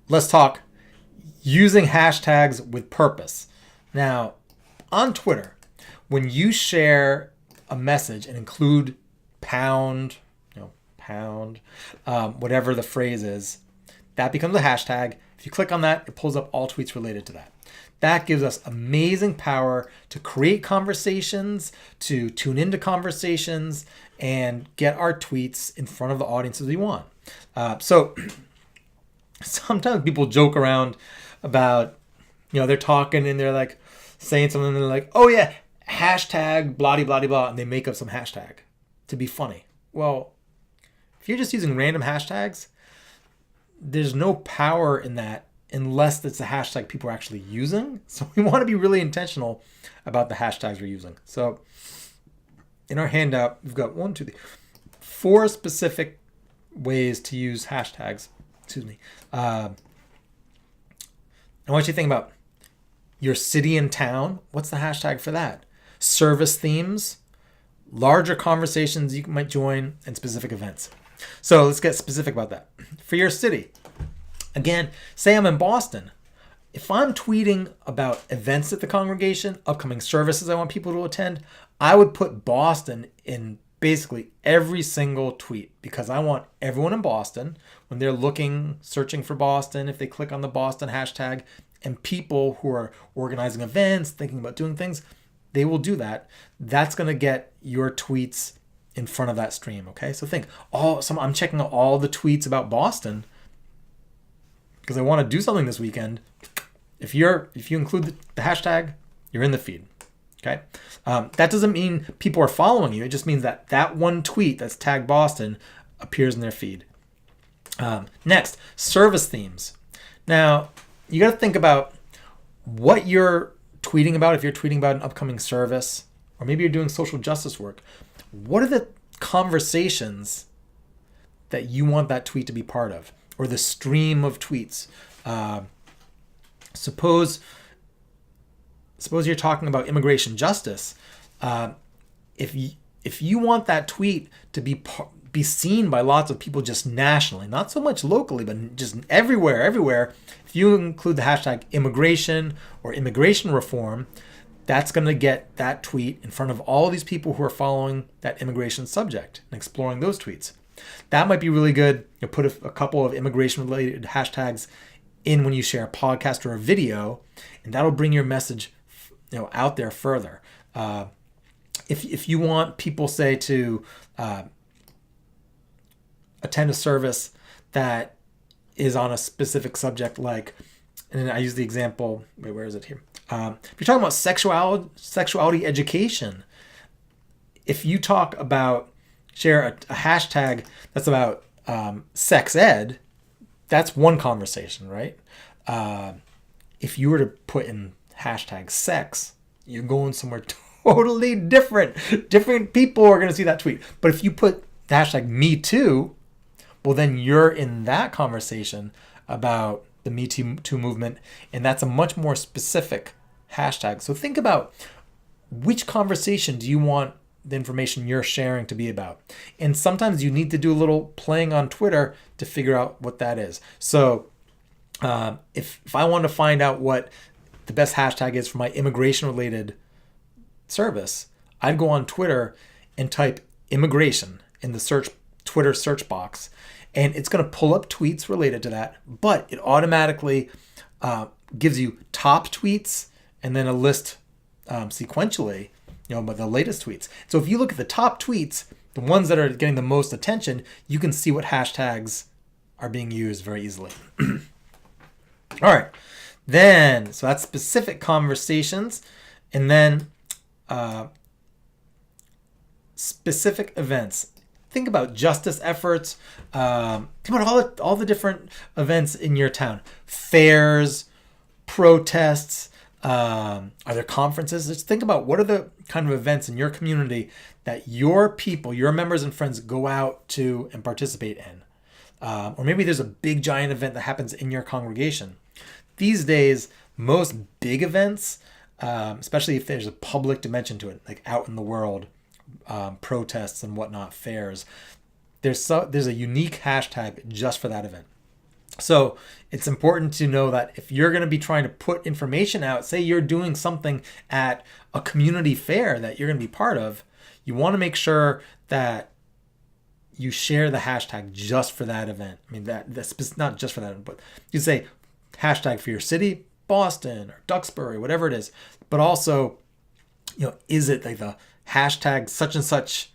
let's talk using hashtags with purpose. Now, on Twitter, when you share a message and include pound, pound, whatever the phrase is, that becomes a hashtag. If you click on that, it pulls up all tweets related to that. That gives us amazing power to create conversations, to tune into conversations, and get our tweets in front of the audiences we want. So sometimes people joke around about, they're talking and they're like saying something and they're like, oh yeah, hashtag blah, blah, blah, and they make up some hashtag to be funny. Well, if you're just using random hashtags, there's no power in that unless it's a hashtag people are actually using. So we want to be really intentional about the hashtags we're using. So in our handout, we've got 4 specific ways to use hashtags. I want you to think about your city and town. What's the hashtag for that? Service themes, larger conversations you might join, and specific events. So let's get specific about that. For your city, again, say I'm in Boston. If I'm tweeting about events at the congregation, upcoming services I want people to attend, I would put Boston in basically every single tweet because I want everyone in Boston, when they're searching for Boston, if they click on the Boston hashtag, and people who are organizing events, thinking about doing things, they will do that. That's going to get your tweets in front of that stream. Okay, so think, I'm checking out all the tweets about Boston because I want to do something this weekend. If you include the hashtag, you're in the feed. Okay, that doesn't mean people are following you. It just means that one tweet that's tagged Boston appears in their feed. Next, service themes. Now, you got to think about what you're tweeting about. If you're tweeting about an upcoming service, or maybe you're doing social justice work, what are the conversations that you want that tweet to be part of, or the stream of tweets? Suppose you're talking about immigration justice. If you want that tweet to be seen by lots of people just nationally, not so much locally, but just everywhere, if you include the hashtag immigration or immigration reform, that's going to get that tweet in front of all of these people who are following that immigration subject and exploring those tweets. That might be really good. Put a couple of immigration-related hashtags in when you share a podcast or a video, and that'll bring your message out there further. If you want people, say, to attend a service that is on a specific subject, like, and I use the example, where is it here? If you're talking about sexuality education, if you share a hashtag that's about sex ed, that's one conversation, right? If you were to put in hashtag sex, you're going somewhere totally different. Different people are going to see that tweet. But if you put the hashtag me too, well, then you're in that conversation about the Me Too movement, and that's a much more specific hashtag. So think about, which conversation do you want the information you're sharing to be about? And sometimes you need to do a little playing on Twitter to figure out what that is. So if I want to find out what the best hashtag is for my immigration-related service, I'd go on Twitter and type immigration in the Twitter search box, and it's going to pull up tweets related to that, but it automatically gives you top tweets and then a list sequentially, but the latest tweets. So if you look at the top tweets, the ones that are getting the most attention, you can see what hashtags are being used very easily. All right, then, so that's specific conversations, and then specific events. Think about justice efforts. Think about all the different events in your town. Fairs, protests. Are there conferences? Just think about, what are the kind of events in your community that your people, your members and friends go out to and participate in. Or maybe there's a big giant event that happens in your congregation. These days, most big events, especially if there's a public dimension to it, like out in the world, protests and whatnot, fairs, there's a unique hashtag just for that event. So it's important to know that if you're going to be trying to put information out, say you're doing something at a community fair that you're going to be part of, you want to make sure that you share the hashtag just for that event. I mean, that's not just for that, but you say hashtag for your city, Boston or Duxbury, whatever it is. But also, is it like the hashtag such and such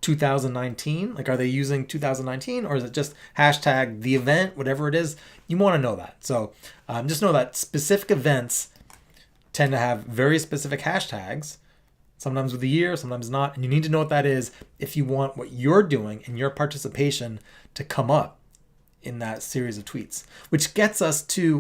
2019? Like, are they using 2019, or is it just hashtag the event, whatever it is? You want to know that. So just know that specific events tend to have very specific hashtags, sometimes with the year, sometimes not. And you need to know what that is if you want what you're doing and your participation to come up in that series of tweets. Which gets us to